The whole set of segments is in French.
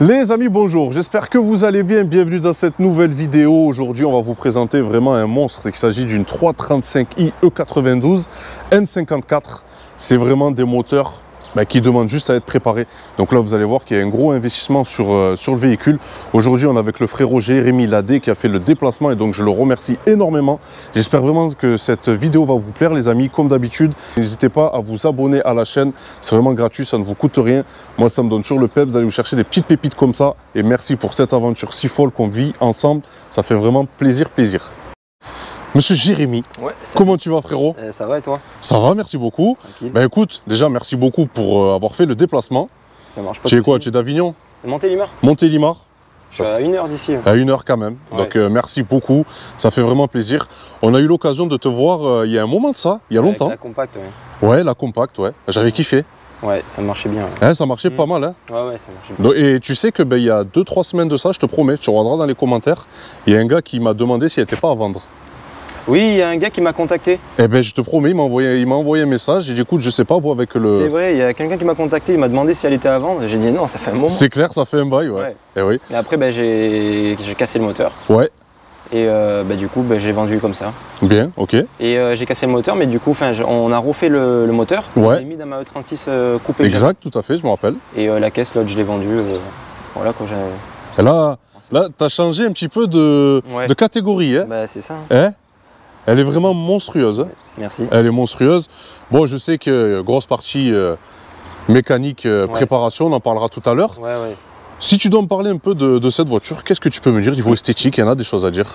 Les amis, bonjour, j'espère que vous allez bien, bienvenue dans cette nouvelle vidéo. Aujourd'hui, on va vous présenter vraiment un monstre. Il s'agit d'une 335i E92 N54. C'est vraiment des moteurs qui demandent juste à être préparés. Donc là, vous allez voir qu'il y a un gros investissement sur le véhicule. Aujourd'hui, on est avec le frérot Jérémy Ladé qui a fait le déplacement et donc je le remercie énormément. J'espère vraiment que cette vidéo va vous plaire, les amis. Comme d'habitude, n'hésitez pas à vous abonner à la chaîne. C'est vraiment gratuit, ça ne vous coûte rien. Moi, ça me donne toujours le pep. Vous allez vous chercher des petites pépites comme ça. Et merci pour cette aventure si folle qu'on vit ensemble. Ça fait vraiment plaisir. Monsieur Jérémy, comment tu vas, frérot? Ça va et toi? Ça va, merci beaucoup. Ben écoute, déjà merci beaucoup pour avoir fait le déplacement. Ça marche pas. Tu es quoi? Tu es d'Avignon? Montélimar. Montélimar. Je suis à 1 heure d'ici. À 1 heure quand même. Ouais. Donc merci beaucoup, ça fait vraiment plaisir. On a eu l'occasion de te voir il y a un moment de ça, il y a longtemps. La compacte, ouais. La compacte, ouais. J'avais kiffé. Ouais, ça marchait bien. Hein, ça marchait pas mal, hein. Ouais, ça marchait bien. Donc, et tu sais que il y a 2-3 semaines de ça, je te promets, tu regarderas dans les commentaires, il y a un gars qui m'a demandé s'il n'était pas à vendre. Oui, il y a un gars qui m'a contacté. Eh ben, je te promets, il m'a envoyé un message. J'ai dit, écoute, je sais pas, vous avec le... C'est vrai, il y a quelqu'un qui m'a contacté, il m'a demandé si elle était à vendre. J'ai dit non, ça fait un moment. C'est clair, ça fait un bail, ouais. Et oui. Et après, j'ai cassé le moteur. Ouais. Et du coup, j'ai vendu comme ça. Bien, ok. Et j'ai cassé le moteur, mais du coup, on a refait le moteur. Ouais. On l'a mis dans ma E36 coupée. Exact, tout à fait, je me rappelle. Et la caisse, l'autre, je l'ai vendue. Voilà, quand j'ai... Et là, tu as changé un petit peu de catégorie, hein. Bah, c'est ça. Hein? Elle est vraiment monstrueuse. Hein. Merci. Elle est monstrueuse. Bon, je sais que grosse partie mécanique, préparation, on en parlera tout à l'heure. Ouais. Si tu dois me parler un peu de cette voiture, qu'est-ce que tu peux me dire niveau esthétique? Il y en a des choses à dire.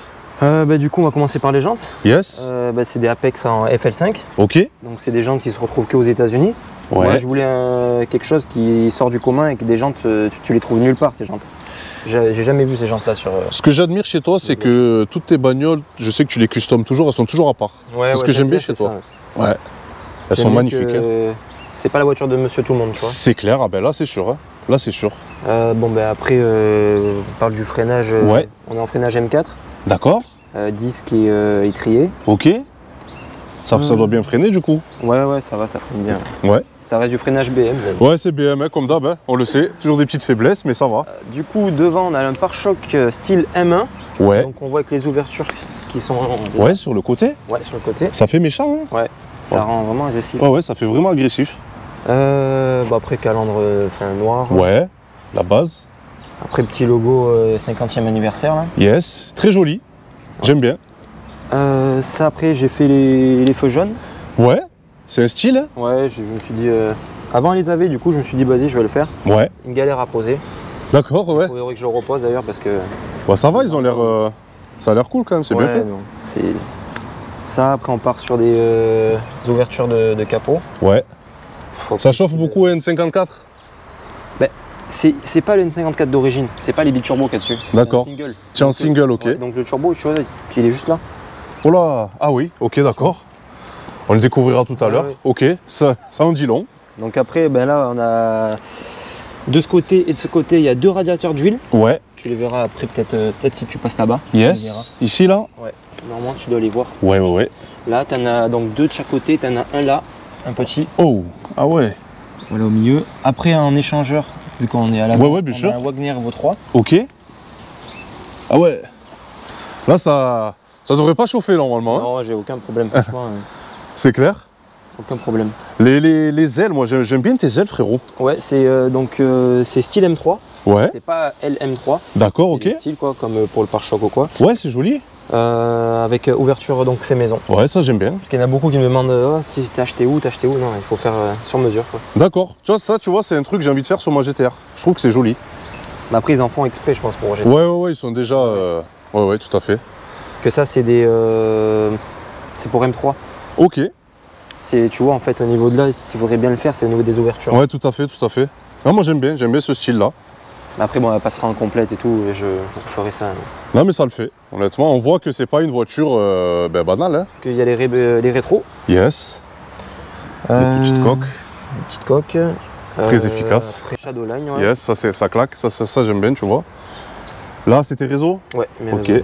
Du coup, on va commencer par les jantes. Yes. C'est des Apex en FL5. Ok. Donc, c'est des jantes qui se retrouvent qu'aux États-Unis. Ouais. Moi, je voulais quelque chose qui sort du commun et que des jantes, tu les trouves nulle part, ces jantes. J'ai jamais vu ces jantes-là sur... Ce que j'admire chez toi, c'est que toutes tes bagnoles, je sais que tu les customes toujours, elles sont toujours à part. Ouais, c'est ce que j'aime bien chez toi. Ouais. Elles sont magnifiques. C'est pas la voiture de monsieur tout le monde, tu vois. C'est clair, ah ben là c'est sûr. Hein. Là c'est sûr. Après, on parle du freinage. On est en freinage M4. D'accord. Disque et étrier. Ok. Ça doit bien freiner du coup. Ouais, ça va, ça freine bien. Ouais. Ça reste du freinage BM. Ouais, c'est BM, hein, comme d'hab, hein, on le sait. Toujours des petites faiblesses, mais ça va. Du coup, devant, on a un pare-choc style M1. Ouais. Donc, on voit avec les ouvertures qui sont... Ouais, sur le côté. Ouais, sur le côté. Ça fait méchant, hein. Ouais, ça rend vraiment agressif. Ouais, ça fait vraiment agressif. Après, calandre noir. Ouais, la base. Après, petit logo 50e anniversaire, là. Yes, très joli. J'aime bien. Ça, après, j'ai fait les feux jaunes. Ouais, c'est un style, hein. Ouais, je me suis dit... Avant, elle les avait, du coup, je me suis dit, vas-y, je vais le faire. Ouais. Une galère à poser. D'accord, ouais. Il faudrait que je le repose, d'ailleurs, parce que... Ouais, ça va, ils ont l'air... Ça a l'air cool, quand même, c'est bien fait. C'est... Ça, après, on part sur des ouvertures de capot. Ouais. Ça chauffe beaucoup, N54? C'est pas le N54 d'origine, c'est pas les biturbo qu'il y a dessus. D'accord. C'est un single, ok. Ouais, donc le turbo, tu vois, il est juste là. Oh là, ah oui, ok, d'accord. On le découvrira tout à l'heure. Ok, ça en dit long. Donc après, là, on a de ce côté et de ce côté, il y a 2 radiateurs d'huile. Ouais. Tu les verras après, peut-être si tu passes là-bas. Yes. Ici, là. Ouais. Normalement, tu dois les voir. Ouais. Là, tu en as donc 2 de chaque côté. Tu en as un là, un petit. Oh, ah ouais. Voilà, au milieu. Après, un échangeur, vu qu'on est à la bien sûr. Un Wagner Evo 3. Ok. Ah ouais. Là, ça devrait pas chauffer normalement. Non, j'ai aucun problème, franchement. C'est clair? Aucun problème. Les ailes, moi j'aime bien tes ailes, frérot. Ouais, c'est style M3. Ouais. C'est pas LM3. D'accord, ok. C'est style quoi, comme pour le pare-choc ou quoi. Ouais, c'est joli. Avec ouverture donc fait maison. Ouais, ça j'aime bien. Parce qu'il y en a beaucoup qui me demandent si t'as acheté où. Non, il faut faire sur mesure. D'accord. Tu vois, ça, c'est un truc que j'ai envie de faire sur ma GTR. Je trouve que c'est joli. Mais après, ils en font exprès, je pense, pour GTR. Ouais, ils sont déjà. Ouais, tout à fait. Que ça, c'est c'est pour M3. Ok. Tu vois, en fait, au niveau de là, s'il faudrait bien le faire, c'est au niveau des ouvertures. Ouais, tout à fait. Non, moi j'aime bien ce style-là. Après, elle passera en complète et tout, et je ferai ça. Non, mais ça le fait. Honnêtement, on voit que c'est pas une voiture banale. Hein. Qu'il y a les rétros. Yes. Les petites coques. Une petite coque. Très efficace. Très Shadowline, ouais. Yes, ça claque. Ça j'aime bien, tu vois. Là, c'était réseau? Ouais, mais ok.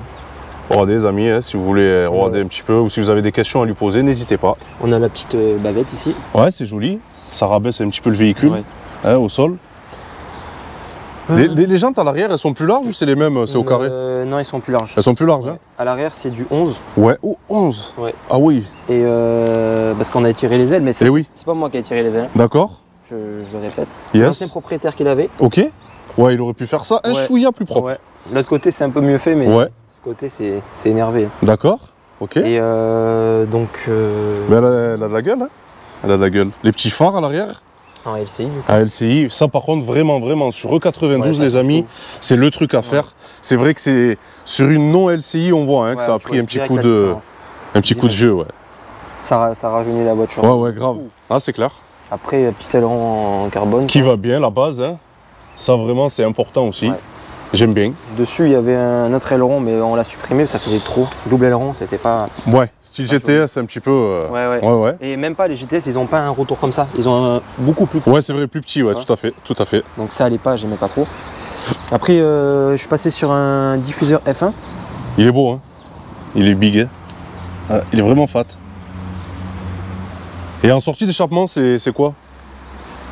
Regardez, les amis, si vous voulez regarder un petit peu ou si vous avez des questions à lui poser, n'hésitez pas. On a la petite bavette ici. Ouais, c'est joli. Ça rabaisse un petit peu le véhicule au sol. Les jantes à l'arrière, elles sont plus larges ou c'est les mêmes, c'est au carré? Non, elles sont plus larges. Elles sont plus larges, ouais. hein. À l'arrière, c'est du 11. Ouais, oh, 11. Ouais. Ah oui. Et parce qu'on a étiré les ailes, mais c'est oui. pas moi qui ai étiré les ailes. D'accord. Je le répète. C'est l'ancien propriétaire qui l'avait. Ok. Ouais, il aurait pu faire ça un chouïa plus propre. Ouais. L'autre côté, c'est un peu mieux fait, mais ce côté, c'est énervé. D'accord. Ok. Et donc. Mais elle a de la gueule, hein. Elle a de la gueule. Les petits phares à l'arrière. En LCI, du coup. À LCI, ça par contre, vraiment, sur E92, les amis, c'est le truc à faire. C'est vrai que c'est sur une non LCI, on voit que ça a pris un petit coup de vieux, ouais. Ça rajeunit la voiture. Ouais, grave. Ah, c'est clair. Après, petit aileron en carbone. Qui va bien, la base, hein. Ça vraiment, c'est important aussi. Ouais. J'aime bien. Dessus, il y avait un autre aileron, mais on l'a supprimé, ça faisait trop. Double aileron, c'était pas. Ouais, style GTS, un petit peu. Ouais. Et même pas les GTS, ils ont pas un retour comme ça. Ils ont un beaucoup plus petit. Ouais, c'est vrai, plus petit, ouais, tout à fait. Donc ça allait pas, j'aimais pas trop. Après, je suis passé sur un diffuseur F1. Il est beau, hein. Il est big, hein. Il est vraiment fat. Et en sortie d'échappement, c'est quoi?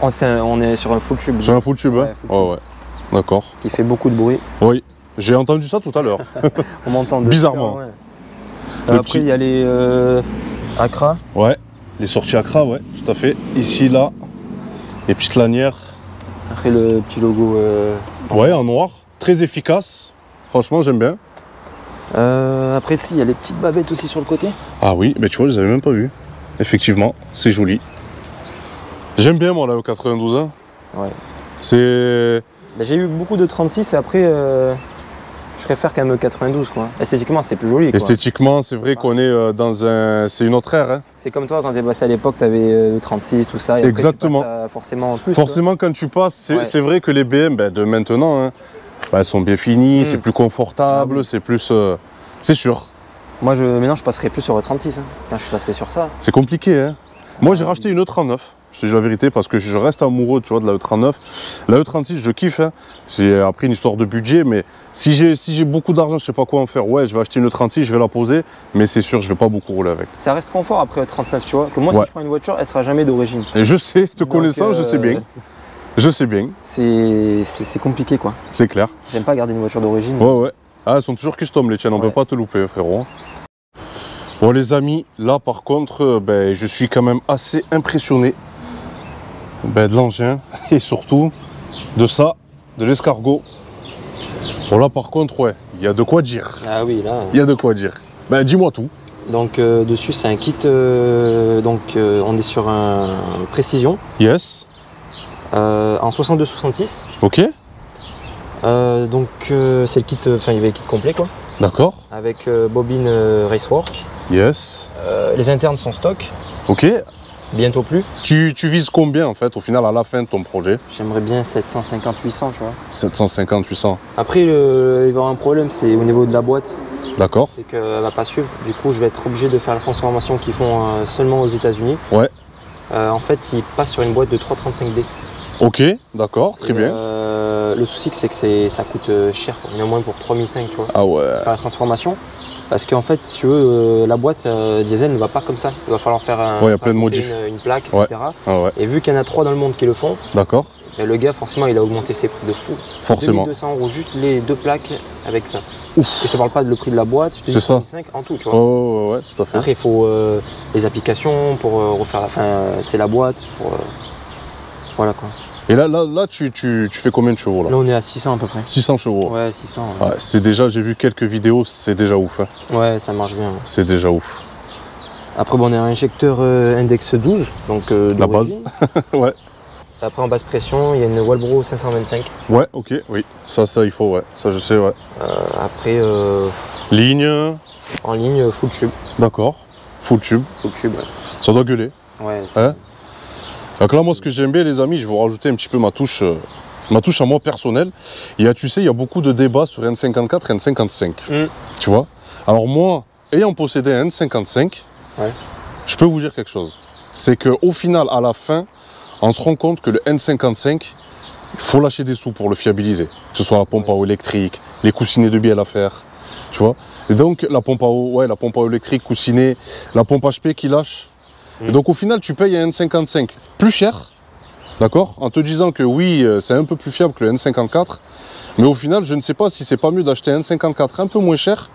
On est sur un full tube. Sur un full tube, hein. Ouais. D'accord. Qui fait beaucoup de bruit. Oui, j'ai entendu ça tout à l'heure. On m'entend bizarrement. Après, il y a les Accra. Ouais, les sorties Accra, ouais, tout à fait. Ici, là, les petites lanières. Après, le petit logo. Ouais, en noir. Très efficace. Franchement, j'aime bien. Après, il y a les petites bavettes aussi sur le côté. Ah oui, mais tu vois, je les avais même pas vues. Effectivement, c'est joli. J'aime bien, moi, la E92. Hein. Ouais. C'est... J'ai eu beaucoup de 36 et après, je préfère quand même E92, quoi. Esthétiquement, c'est plus joli, quoi. Esthétiquement, c'est vrai qu'on est dans un... C'est une autre ère, hein. C'est comme toi, quand t'es passé à l'époque, t'avais E36, tout ça. Et exactement. après, tu passes forcément plus. Forcément, quand tu passes, c'est vrai que les BM de maintenant, hein, elles sont bien finies, c'est plus confortable, c'est plus... c'est sûr. Moi, maintenant, je passerai plus sur E36. Hein. Quand je suis passé sur ça. C'est compliqué, hein. Moi, j'ai racheté une E39. Je te dis la vérité parce que je reste amoureux, tu vois, de la E39. La E36, je kiffe. Hein. C'est après une histoire de budget, mais si j'ai beaucoup d'argent, je sais pas quoi en faire. Ouais, je vais acheter une E36, je vais la poser, mais c'est sûr, je vais pas beaucoup rouler avec. Ça reste confort après E39, tu vois. Que moi, si je prends une voiture, elle sera jamais d'origine. Et je sais, te connaissant, je sais bien. Je sais bien. C'est compliqué, quoi. C'est clair. J'aime pas garder une voiture d'origine. Ouais. Ah, elles sont toujours custom, les tiennes. On peut pas te louper, frérot. Bon, les amis, là, par contre, je suis quand même assez impressionné. De l'engin et surtout de ça, de l'escargot. Bon là par contre il y a de quoi dire. Ah oui là. Il y a de quoi dire. Dis-moi tout. Donc dessus c'est un kit, on est sur un précision. Yes. En 62-66. Ok. Donc c'est le kit, il y avait le kit complet quoi. D'accord. Avec bobine Racework. Yes. Les internes sont stock. Ok. Bientôt plus. Tu vises combien en fait au final à la fin de ton projet? J'aimerais bien 750-800 tu vois. 750-800. Après il va y avoir un problème, c'est au niveau de la boîte. D'accord. C'est qu'elle va pas suivre, du coup je vais être obligé de faire la transformation qu'ils font seulement aux États-Unis. Ouais. En fait ils passent sur une boîte de 335D. Ok, d'accord, très bien. Le souci c'est que ça coûte cher, au moins pour 3500 tu vois. Ah ouais. Faire la transformation. Parce qu'en fait, si tu veux, la boîte diesel ne va pas comme ça. Il va falloir faire plein de modifs. Une plaque, etc. Ah ouais. Et vu qu'il y en a 3 dans le monde qui le font, d'accord. Le gars, forcément, il a augmenté ses prix de fou. Forcément. 2200 € juste les 2 plaques avec ça. Ouf. Et je te parle pas de le prix de la boîte, je te dis 35 en tout, tu vois. Oh, ouais, tout à fait. Après, il faut les applications pour refaire la boîte. Voilà quoi. Et là tu fais combien de chevaux là? Là, on est à 600 à peu près. 600 chevaux. Ouais, 600. Ouais. Ouais, c'est déjà, j'ai vu quelques vidéos, c'est déjà ouf. Hein. Ouais, ça marche bien. C'est déjà ouf. Après, on a un injecteur index 12, donc la base. Ouais. Après, en basse pression, il y a une Walbro 525. Ouais, ok, oui. Ça, il faut, ouais. Ça, je sais, ouais. Après... ligne. En ligne, full tube. D'accord. Full tube. Full tube, ouais. Ça doit gueuler. Ouais. Hein? Donc là, moi, ce que j'aime bien, les amis, je vais vous rajouter un petit peu ma touche à moi personnelle. Tu sais, il y a beaucoup de débats sur N54 et N55. Tu vois? Alors moi, ayant possédé un N55, je peux vous dire quelque chose. C'est qu'au final, à la fin, on se rend compte que le N55, il faut lâcher des sous pour le fiabiliser. Que ce soit la pompe à eau électrique, les coussinets de bielle à faire, tu vois. Et donc, la pompe à eau électrique, coussinets, la pompe HP qui lâche. Et donc, au final, tu payes un N55 plus cher, D'accord? En te disant que oui, c'est un peu plus fiable que le N54, mais au final, je ne sais pas si c'est pas mieux d'acheter un N54 un peu moins cher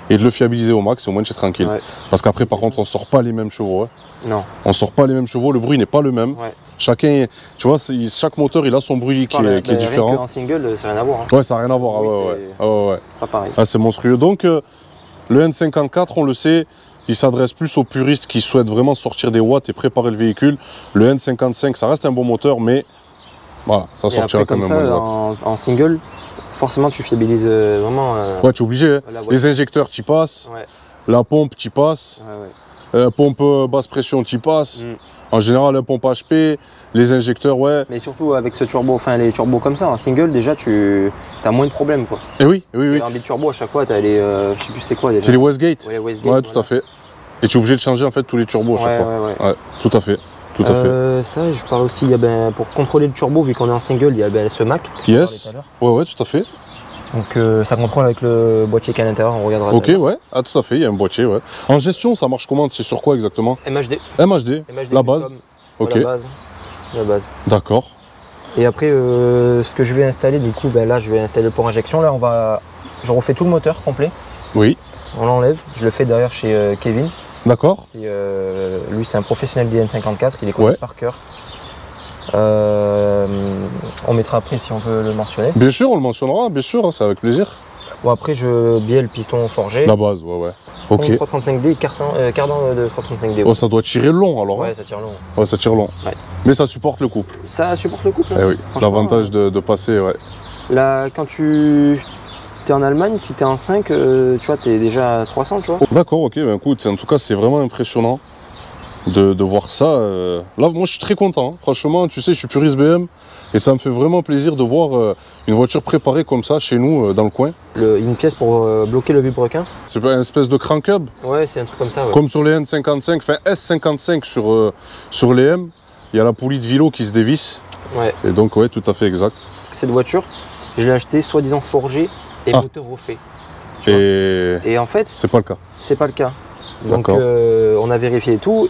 et de le fiabiliser au max, au moins tu es tranquille. Ouais. Parce qu'après, par contre, on sort pas les mêmes chevaux. Hein. Non. On sort pas les mêmes chevaux, le bruit n'est pas le même. Ouais. Chacun, tu vois, chaque moteur, il a son bruit qui est différent. En single, ça n'a rien à voir. Hein. Ouais, ça n'a rien à voir. Ouais. C'est pas pareil. Ah, c'est monstrueux. Donc, le N54, on le sait, il s'adresse plus aux puristes qui souhaitent vraiment sortir des watts et préparer le véhicule. Le N55, ça reste un bon moteur, mais voilà, ça sortira quand même moins. En single, forcément, tu fiabilises vraiment. Ouais, tu es obligé. Hein. Les injecteurs, tu y passes. Ouais. La pompe, tu y passes. Pompe basse pression, tu y passes. En général, la pompe HP, les injecteurs, ouais. Mais surtout avec ce turbo, enfin les turbos comme ça, en single, déjà, tu as moins de problèmes, quoi. Et oui. En bi-turbo, à chaque fois, tu as les. je sais plus c'est quoi déjà. C'est les Westgate. Ouais, Westgate. Ouais, tout à fait. Et tu es obligé de changer en fait tous les turbos à chaque fois. Ouais, tout à fait. Ça, je parle aussi, pour contrôler le turbo, vu qu'on est en single, il y a ce Mac. Yes. Ouais, tout à fait. Donc ça contrôle avec le boîtier qui est à l'intérieur, on regardera. Ok, ouais. Ah, tout à fait, il y a un boîtier, ouais. En gestion, ça marche comment? C'est sur quoi exactement? MHD. MHD, la base. Ok. La base. D'accord. Et après, ce que je vais installer, du coup, là, je vais installer le port injection. Là, je refais tout le moteur complet. Oui. On l'enlève. Je le fais derrière chez Kevin. D'accord. Lui, c'est un professionnel des N54, il est connu par cœur. On mettra après si on peut le mentionner. Bien sûr, on le mentionnera, bien sûr, c'est avec plaisir. Bon, après, je biais le piston forgé. La base, ouais. Ok. 335D, cardan de 335D. Oh, ça doit tirer long alors. Ouais, ça tire long. Ouais, ça tire long. Ouais. Mais ça supporte le couple. Ça supporte le couple. Eh oui, l'avantage de passer, ouais. Là, quand tu es en Allemagne, si tu es en 5, tu vois, tu es déjà à 300, tu vois. D'accord, ok, ben écoute, en tout cas, c'est vraiment impressionnant de voir ça. Là, moi, je suis très content. Hein. Franchement, tu sais, je suis puriste BM. Et ça me fait vraiment plaisir de voir une voiture préparée comme ça chez nous, dans le coin. Une pièce pour bloquer le vilebrequin. C'est pas une espèce de crank hub? Ouais, c'est un truc comme ça. Ouais. Comme sur les N55, enfin S55 sur les M, il y a la poulie de vélo qui se dévisse. Ouais. Et donc, ouais, tout à fait exact. Cette voiture, je l'ai achetée soi-disant forgée et moteur refait. Et en fait, c'est pas le cas. C'est pas le cas. Donc, on a vérifié tout.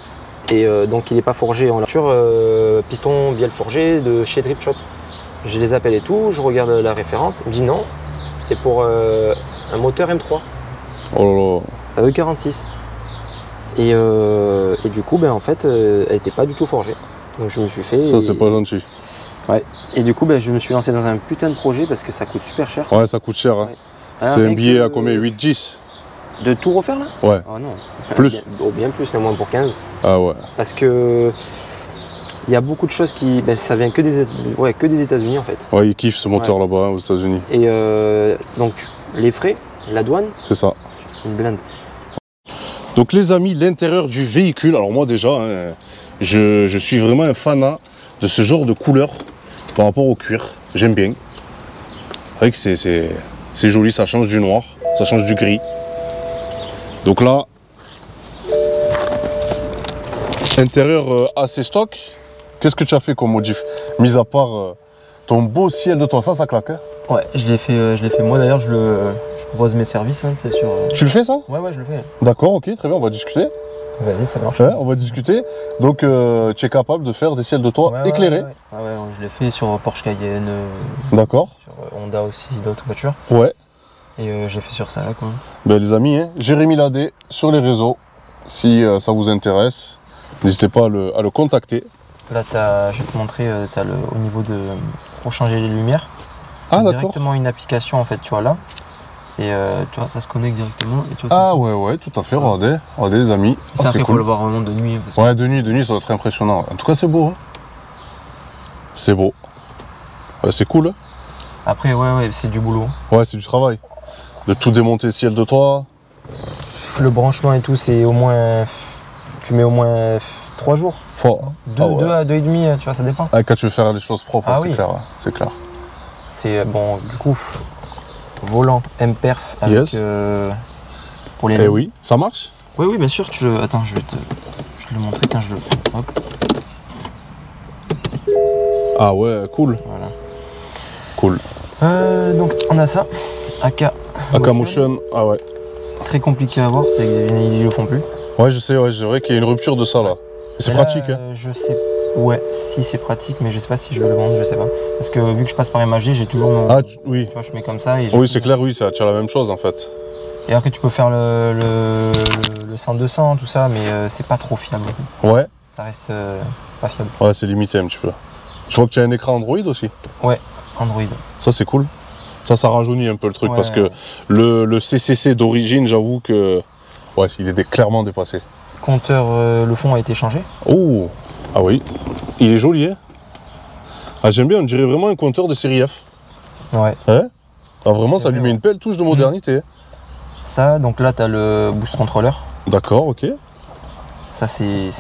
Et donc il n'est pas forgé en voiture, piston bielle forgé de chez Drip Shop. Je les appelle et tout, je regarde la référence, il me dit non, c'est pour un moteur M3. Oh là là. E46. Et du coup, en fait, elle n'était pas du tout forgée. Donc je me suis fait. Ça, c'est pas gentil. Ouais. Et du coup, je me suis lancé dans un putain de projet parce que ça coûte super cher. Ouais, ça coûte cher. Hein. Ouais. C'est un billet à combien? 8-10? De tout refaire là? Ouais. Oh non. Plus? Bien plus, au moins pour 15. Ah ouais. Parce que il y a beaucoup de choses qui. Ça vient que des États-Unis en fait. Ouais, ils kiffent ce moteur là-bas aux États-Unis. Et donc les frais, la douane. C'est ça. Une blinde. Donc les amis, l'intérieur du véhicule, alors moi déjà, hein, je suis vraiment un fanat de ce genre de couleur par rapport au cuir. J'aime bien. C'est vrai que c'est joli, ça change du noir, ça change du gris. Donc là, intérieur assez stock. Qu'est-ce que tu as fait comme modif? Mis à part ton beau ciel de toi, ça claque. Hein? Ouais, je l'ai fait moi d'ailleurs, je propose mes services, hein, c'est sûr. Tu le fais ça? Ouais, je le fais. D'accord, ok, très bien, on va discuter. Vas-y, ça marche. Ouais, on va discuter. Donc tu es capable de faire des ciels de toit éclairés? Ouais, je l'ai fait sur Porsche Cayenne. D'accord. Sur Honda aussi, d'autres voitures. Ouais. Et j'ai fait sur ça, quoi. Les amis, hein, Jérémy Ladé sur les réseaux, si ça vous intéresse, n'hésitez pas à le contacter. Là, je vais te montrer, au niveau pour changer les lumières. Ah d'accord. Directement une application en fait, tu vois là. Et tu vois, ça se connecte directement. Et tu vois, ah ouais, tout à fait, regardez les amis. C'est après, faut le voir vraiment de nuit. Ouais, de nuit, ça va être impressionnant. En tout cas, c'est beau. Hein. C'est beau. Ouais, c'est cool. Hein. Après, ouais, c'est du boulot. Ouais, c'est du travail. De tout démonter ciel de toit. Le branchement et tout, c'est au moins... Tu mets au moins 3 jours. 2 à 2,5, tu vois, ça dépend. Ah, quand tu veux faire les choses propres, c'est clair. C'est clair. C'est bon, du coup, volant M-Perf avec... pour les lignes. Oui, ça marche? Oui, bien sûr. Attends, je vais te le montrer quand je le... Hop. Ah ouais, cool. Voilà. Cool. Donc, on a ça. AK Motion, ah ouais. Très compliqué à voir, ils le font plus. Ouais, je sais, c'est vrai qu'il y a une rupture de ça là. C'est pratique. Hein. Je sais Ouais, si c'est pratique, mais je sais pas si je vais le vendre, je sais pas. Parce que vu que je passe par MHD, j'ai toujours mon... Ah, oui. Tu vois, je mets comme ça. Et oui, c'est clair, oui, tu as la même chose en fait. Et après, tu peux faire le 100-200, tout ça, mais c'est pas trop fiable. Ouais. Ça reste pas fiable. Ouais, c'est limité un petit peu. Je vois que tu as un écran Android aussi. Ouais, Android. Ça, c'est cool. Ça rajeunit un peu le truc, ouais, parce que le CCC d'origine, j'avoue que... Ouais, il est clairement dépassé. Compteur, le fond a été changé. Oh. Ah oui. Il est joli, hein. Ah, j'aime bien, on dirait vraiment un compteur de série F. Ouais. Ah, vraiment, ça lui met une belle touche de modernité. Ça, donc là, tu as le boost controller. D'accord, ok. Ça, c'est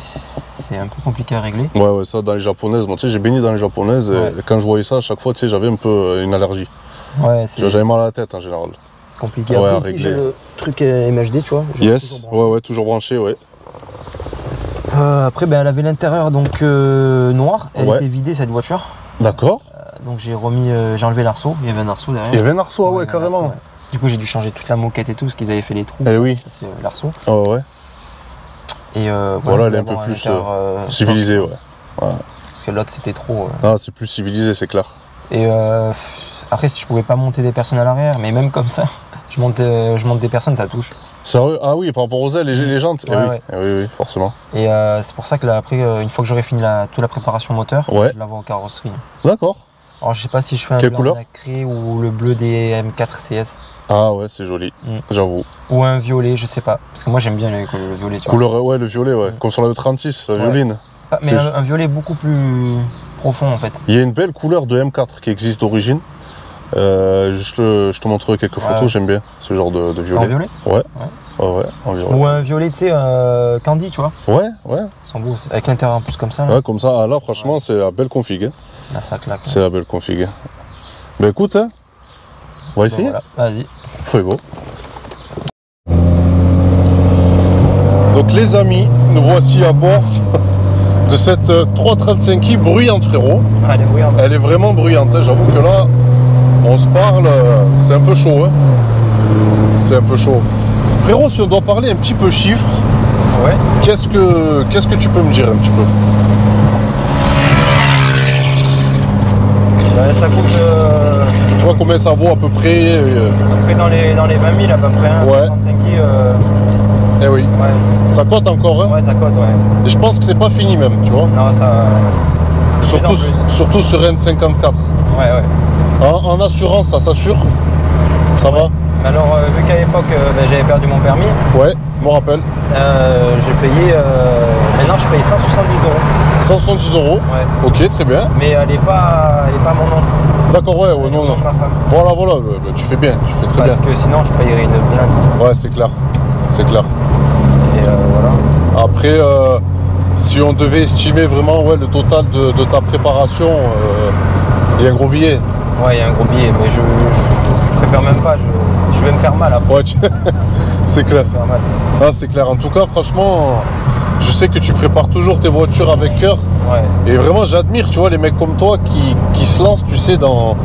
un peu compliqué à régler. Ouais, ça, dans les japonaises, moi, tu sais, j'ai baigné dans les japonaises, et quand je voyais ça, à chaque fois, tu sais, j'avais un peu une allergie. Ouais, j'avais mal à la tête, en général. C'est compliqué. Après, à régler. J'ai le truc MHD, tu vois. Yes, ouais, toujours branché, ouais. Après, elle avait l'intérieur donc noir. Elle était vidée, cette voiture. D'accord. Donc j'ai enlevé l'arceau. Il y avait un arceau derrière. Il y avait un arceau, ouais, carrément. Arceau, ouais. Du coup, j'ai dû changer toute la moquette et tout, parce qu'ils avaient fait les trous. Eh oui. C'est l'arceau. Oh, ouais. Et voilà, elle est un peu plus civilisée, ouais. Parce que l'autre, c'était trop... Ah, c'est plus civilisé, c'est clair. Et après, si je pouvais pas monter des personnes à l'arrière, mais même comme ça, je monte des personnes, ça touche. Sérieux? Ah oui, par rapport aux ailes, les jantes. Ouais, oui, forcément. Et c'est pour ça que là, après, une fois que j'aurai fini toute la préparation moteur, je la vois en carrosserie. D'accord. Alors je sais pas si je fais un blanc nacré ou le bleu des M4 CS. Ah ouais, c'est joli, j'avoue. Ou un violet, je sais pas. Parce que moi j'aime bien le violet. Tu couleur, ouais, le violet, ouais. Comme sur la E36, la violine. Mais un violet beaucoup plus profond en fait. Il y a une belle couleur de M4 qui existe d'origine. Je te montrerai quelques photos, j'aime bien ce genre de violet. En violet? Ouais. Ouais, en violet. Ou un violet, tu sais, candy, tu vois. Ouais. Ils sont beaux, avec l'intérieur en plus comme ça. Là. Ouais, comme ça, là, franchement, c'est la belle config. Hein. Là, ça claque. C'est la belle config. Bah écoute, hein, on va essayer. Voilà. Vas-y. Fuego. Donc les amis, nous voici à bord de cette 335i bruyante, frérot. Ah, elle est bruyante. Elle est vraiment bruyante, hein. J'avoue que là, on se parle, c'est un peu chaud. Hein. C'est un peu chaud. Frérot, si on doit parler un petit peu chiffres, qu'est-ce que tu peux me dire un petit peu? Ça coûte... Tu vois combien ça vaut à peu près? À peu près dans les 20 000 à peu près, hein, 35i. Eh oui. Ouais. Ça cote encore, hein? Ouais, ça cote, ouais. Et je pense que c'est pas fini même, tu vois? Non, ça... Surtout sur N54. Ouais. En assurance, ça s'assure? Ça va? Alors, vu qu'à l'époque, j'avais perdu mon permis. Ouais, je me rappelle. J'ai payé... maintenant, je paye 170 €. 170 €? Ouais. Ok, très bien. Mais elle est pas à mon nom. D'accord, ouais, non. De ma femme. Voilà, tu fais bien, tu fais très bien. Parce que sinon, je payerais une blinde. Ouais, c'est clair. C'est clair. Et voilà. Après, si on devait estimer vraiment le total de ta préparation, il y a un gros billet. Ouais, il y a un gros billet, mais je préfère même pas, je vais me faire mal après. Ouais, c'est clair. Ah, c'est clair. En tout cas, franchement, je sais que tu prépares toujours tes voitures avec cœur. Ouais. Et vraiment, j'admire, tu vois, les mecs comme toi qui se lancent, tu sais, dans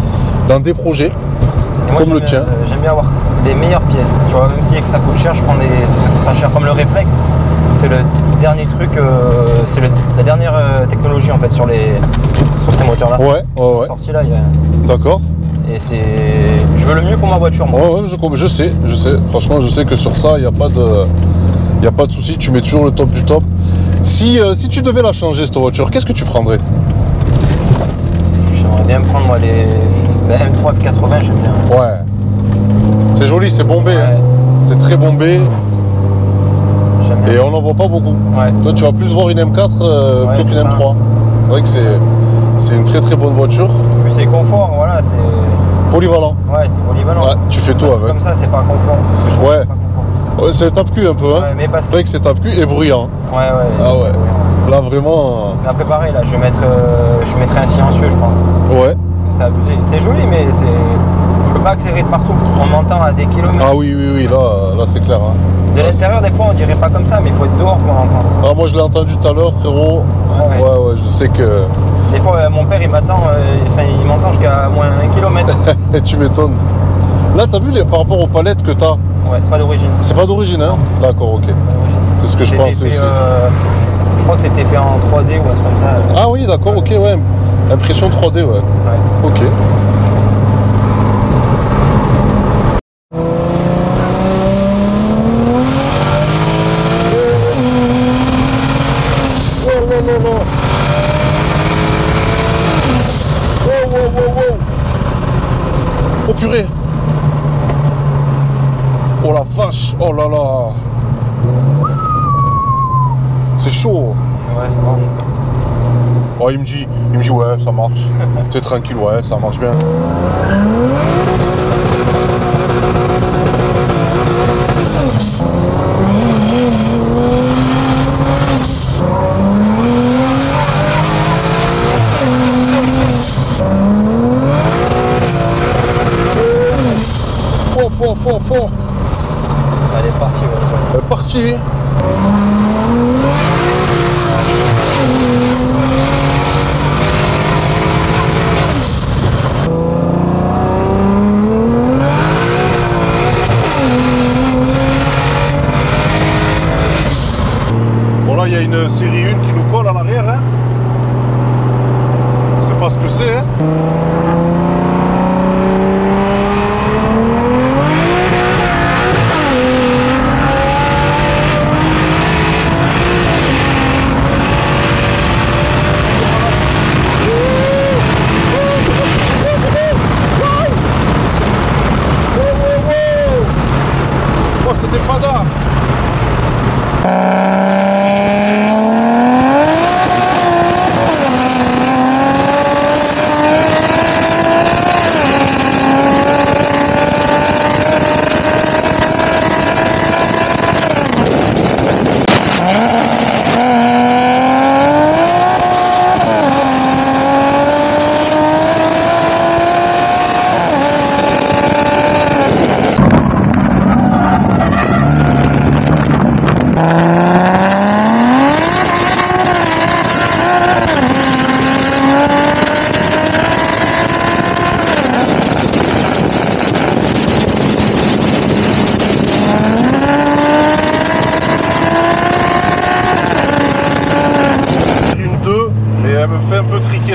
des projets comme le tien. J'aime bien avoir les meilleures pièces, tu vois, même si ça coûte cher, ça coûte pas cher, comme le réflexe. C'est le dernier truc, c'est la dernière technologie en fait sur ces moteurs-là. Ouais. Sorti là, D'accord. Et je veux le mieux pour ma voiture, moi. Ouais, je sais. Franchement, je sais que sur ça, il n'y a pas de souci. Tu mets toujours le top du top. Si tu devais la changer cette voiture, qu'est-ce que tu prendrais? J'aimerais bien prendre moi les M3 F80, j'aime bien. Ouais. C'est joli, c'est bombé. Hein. C'est très bombé. Et on n'en voit pas beaucoup. Ouais. Toi, tu vas plus voir une M4 plutôt qu'une M3. C'est vrai que c'est une très très bonne voiture. Puis c'est confort, voilà, c'est... Polyvalent. Ouais, c'est polyvalent. Ouais, tu fais tout avec. Comme ça, c'est pas confort. Ouais. C'est tape-cul un peu, hein. Ouais, mais parce que... C'est vrai que c'est tape-cul et bruyant. Ouais. Ah ouais. Là, vraiment... Mais après, pareil, là, je mettrais un silencieux, je pense. Ouais. C'est abusé. C'est joli, mais je peux pas accélérer de partout. On m'entend à des kilomètres. Ah oui, là c'est clair. Hein. De l'extérieur, des fois, on dirait pas comme ça, mais il faut être dehors pour l'entendre. Ah, moi, je l'ai entendu tout à l'heure, frérot. Ouais, je sais que... Des fois, mon père, il il m'entend jusqu'à moins 1 km. Et tu m'étonnes. Là, t'as vu par rapport aux palettes que t'as? Ouais, c'est pas d'origine. C'est pas d'origine, hein? D'accord, ok. C'est ce que je pensais aussi. Je crois que c'était fait en 3D ou un truc comme ça. Ah oui, d'accord, ok, ouais. Impression 3D, ouais. Ok. Oh purée! Oh la vache! Oh là là! C'est chaud! Ouais, ça marche. Oh, il me dit ouais, ça marche. T'es tranquille, ouais, ça marche bien. Fort. Elle est partie, ouais. Elle est partie. Bon là, il y a une série 1 qui nous colle à l'arrière. Hein. Je sais pas ce que c'est. Hein. Des Fada.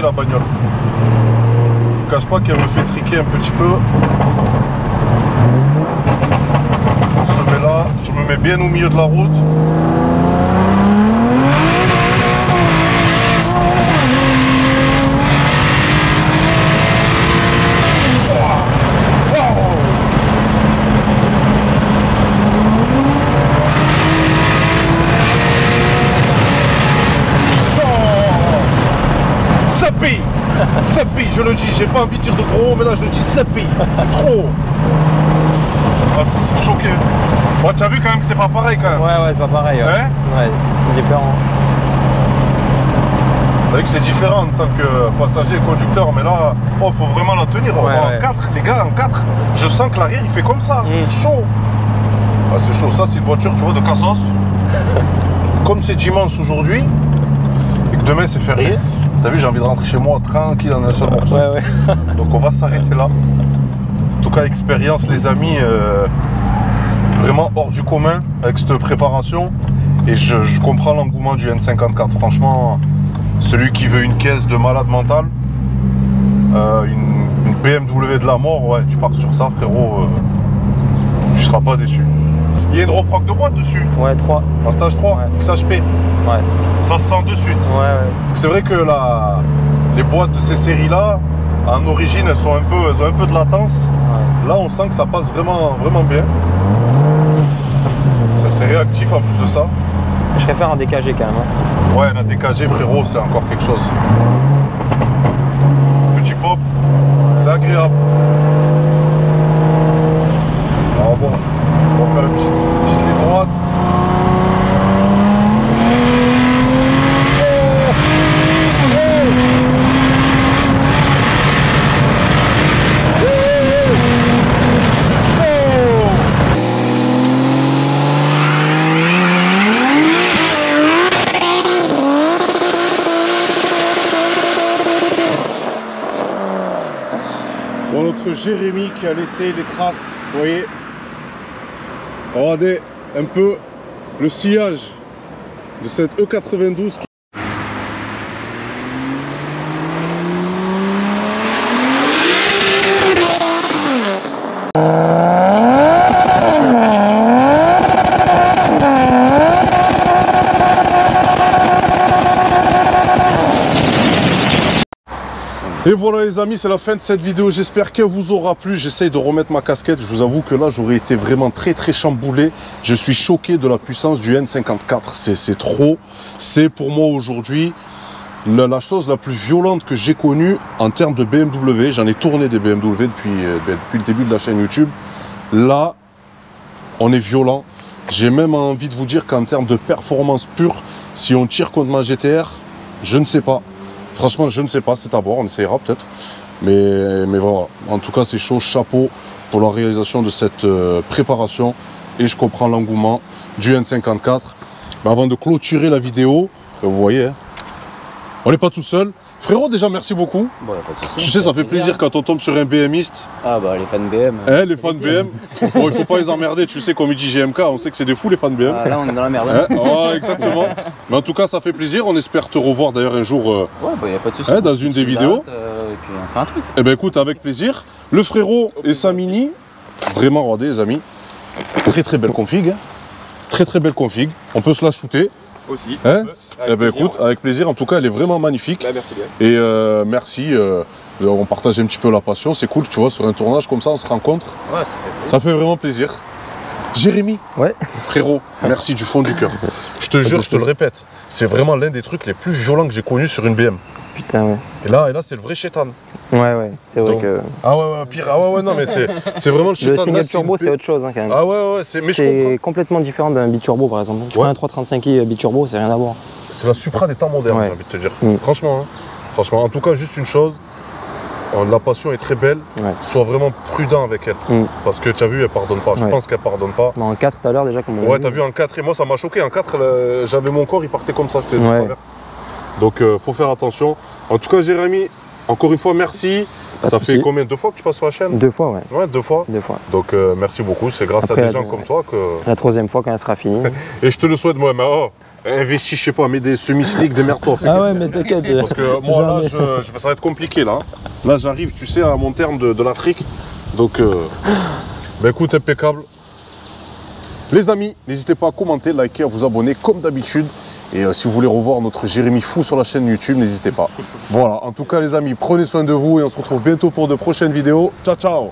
La bagnole. Je vous cache pas qu'elle me fait triquer un petit peu. On se met là, je me mets bien au milieu de la route. Ça pille, je le dis, j'ai pas envie de dire de gros, mais là je le dis, ça pille, c'est trop. Ah, choqué. Bon, tu as vu quand même que c'est pas pareil quand même. Ouais, c'est pas pareil. Hein? Ouais, c'est différent. Vous voyez que c'est différent en tant que passager et conducteur, mais là, oh, faut vraiment la tenir. Ouais, en 4, les gars, en 4, je sens que l'arrière il fait comme ça, c'est chaud. Ah, c'est chaud, ça c'est une voiture, tu vois, de Cassos. Comme c'est dimanche aujourd'hui, et que demain c'est férié. T'as vu, j'ai envie de rentrer chez moi tranquille en un seul morceau. Ouais. Donc on va s'arrêter là. En tout cas, expérience les amis, vraiment hors du commun avec cette préparation. Et je comprends l'engouement du N54. Franchement, celui qui veut une caisse de malade mental, une BMW de la mort, ouais, tu pars sur ça frérot, tu seras pas déçu. Il y a une reproque de boîte dessus. Ouais, 3. En stage 3, ouais. XHP. Ouais. Ça se sent de suite. Ouais. C'est vrai que les boîtes de ces séries-là, en origine, elles ont un peu de latence. Ouais. Là, on sent que ça passe vraiment bien. C'est réactif en plus de ça. Je préfère un DKG quand même. Hein. Ouais, un DKG, frérot, c'est encore quelque chose. Petit pop, c'est agréable. Alors bon, on va faire une petite ligne droite. Bon, notre Jérémy qui a laissé les traces, vous voyez. Regardez un peu le sillage. de cette E92 qui... Et voilà les amis, c'est la fin de cette vidéo, j'espère qu'elle vous aura plu. J'essaye de remettre ma casquette, je vous avoue que là j'aurais été vraiment très chamboulé. Je suis choqué de la puissance du N54, c'est trop. C'est pour moi aujourd'hui la chose la plus violente que j'ai connue en termes de BMW. J'en ai tourné des BMW depuis le début de la chaîne YouTube. Là, on est violent. J'ai même envie de vous dire qu'en termes de performance pure, si on tire contre ma GTR, je ne sais pas. Franchement, je ne sais pas, c'est à voir, on essayera peut-être. Mais voilà, en tout cas, c'est chaud, chapeau pour la réalisation de cette préparation. Et je comprends l'engouement du N54. Mais avant de clôturer la vidéo, vous voyez, hein, on n'est pas tout seul. Frérot, déjà, merci beaucoup. Bon, pas de soucis, tu sais, ça fait plaisir quand on tombe sur un BMiste. Ah bah, les fans BM. Les fans BM. Bon, il ne faut pas les emmerder, tu sais, comme il dit GMK, on sait que c'est des fous, les fans BM. Ah, là, on est dans la merde. Voilà, exactement. Mais en tout cas, ça fait plaisir. On espère te revoir d'ailleurs un jour ouais, bah, y a pas de soucis. dans une des vidéos. Et puis, on fait un truc. Eh ben écoute, avec plaisir. Le frérot et sa Mini, vraiment, regardez, les amis. Très belle config. Très belle config. On peut se la shooter. Aussi. Hein, eh ben écoute, avec plaisir. En tout cas, elle est vraiment magnifique. Bah, merci bien. Et merci. On partage un petit peu la passion. C'est cool, tu vois, sur un tournage comme ça, on se rencontre. Ouais, ça fait vraiment plaisir. Jérémy, ouais. Frérot, merci du fond du cœur. Je te jure, je te le répète, c'est vraiment l'un des trucs les plus violents que j'ai connus sur une BM. Putain, ouais. Et là c'est le vrai chétan. Ouais, c'est vrai que... Ah ouais, pire. Ah ouais, non, mais c'est vraiment le chétan. Le single turbo, c'est autre chose, hein, quand même. Ah ouais, c'est complètement différent d'un biturbo, par exemple. Tu prends un 335i biturbo, c'est rien à voir. C'est la Supra des temps modernes, j'ai envie de te dire. Franchement, en tout cas, juste une chose. La passion est très belle, sois vraiment prudent avec elle. Parce que tu as vu, elle pardonne pas. Je pense qu'elle pardonne pas. En 4 tout à l'heure déjà, comme on ouais, t'as vu en 4, et moi ça m'a choqué. En 4, j'avais mon corps, il partait comme ça, j'étais de travers. Donc faut faire attention. En tout cas, Jérémy, encore une fois, merci. Ça fait combien? 2 fois que tu passes sur la chaîne? 2 fois, ouais. Ouais, 2 fois. 2 fois. Donc merci beaucoup, c'est grâce à des gens comme toi que... La 3e fois quand elle sera finie. Et je te le souhaite, moi, mais investis, je sais pas, mets des semi-slick, démerde-toi. Ah ouais, mais t'inquiète. Parce que moi, là, ça va être compliqué, là. Là, j'arrive, tu sais, à mon terme de la trique. Donc, bah, écoute, impeccable. Les amis, n'hésitez pas à commenter, liker, à vous abonner, comme d'habitude. Et si vous voulez revoir notre Jérémy fou sur la chaîne YouTube, n'hésitez pas. Voilà, en tout cas, les amis, prenez soin de vous et on se retrouve bientôt pour de prochaines vidéos. Ciao, ciao!